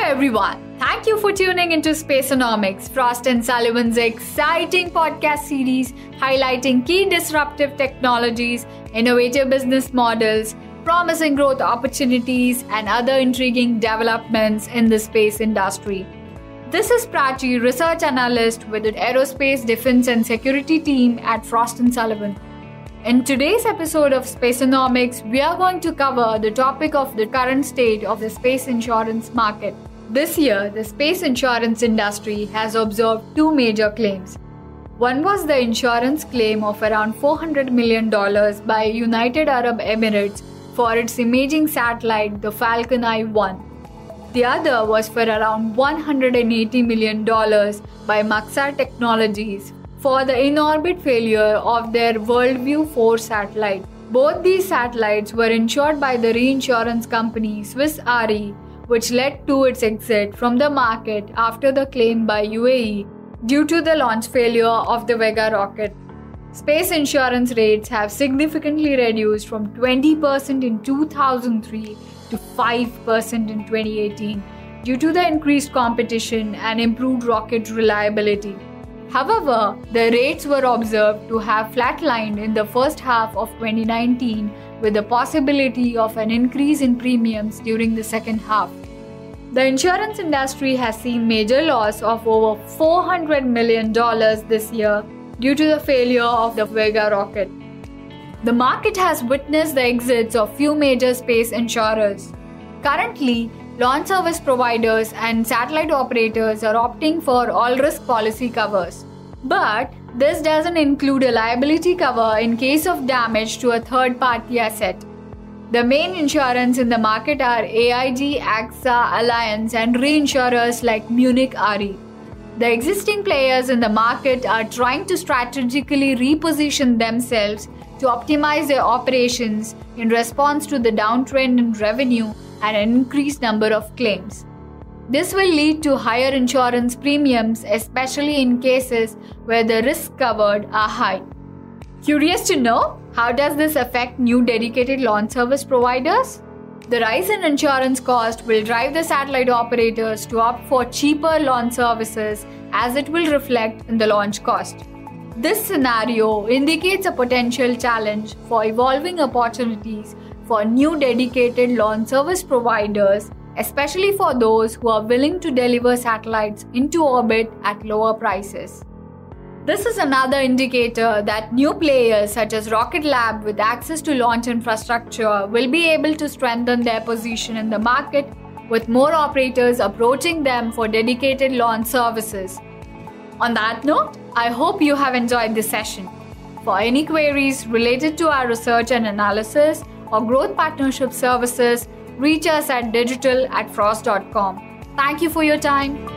everyone. Thank you for tuning into Spaceonomics, Frost & Sullivan's exciting podcast series highlighting key disruptive technologies, innovative business models, promising growth opportunities, and other intriguing developments in the space industry. This is Prachi, research analyst with the Aerospace, Defense and Security team at Frost & Sullivan. In today's episode of Spaceonomics, we are going to cover the topic of the current state of the space insurance market. This year, the space insurance industry has observed two major claims. One was the insurance claim of around $400 million by United Arab Emirates for its imaging satellite, the Falcon Eye 1. The other was for around $180 million by Maxar Technologies for the in-orbit failure of their WorldView 4 satellite. Both these satellites were insured by the reinsurance company Swiss Re, which led to its exit from the market after the claim by UAE due to the launch failure of the Vega rocket. Space insurance rates have significantly reduced from 20% in 2003 to 5% in 2018 due to the increased competition and improved rocket reliability. However, the rates were observed to have flatlined in the first half of 2019 with the possibility of an increase in premiums during the second half. The insurance industry has seen major loss of over $400 million this year due to the failure of the Vega rocket. The market has witnessed the exits of few major space insurers. Currently, launch service providers and satellite operators are opting for all-risk policy covers. But this doesn't include a liability cover in case of damage to a third-party asset. The main insurance in the market are AIG, AXA, Allianz, and reinsurers like Munich Re. The existing players in the market are trying to strategically reposition themselves to optimize their operations in response to the downtrend in revenue and an increased number of claims. This will lead to higher insurance premiums, especially in cases where the risks covered are high. Curious to know, how does this affect new dedicated launch service providers? The rise in insurance cost will drive the satellite operators to opt for cheaper launch services as it will reflect in the launch cost. This scenario indicates a potential challenge for evolving opportunities for new dedicated launch service providers, especially for those who are willing to deliver satellites into orbit at lower prices. This is another indicator that new players such as Rocket Lab with access to launch infrastructure will be able to strengthen their position in the market, with more operators approaching them for dedicated launch services. On that note, I hope you have enjoyed this session. For any queries related to our research and analysis or growth partnership services, reach us at digital@frost.com. Thank you for your time.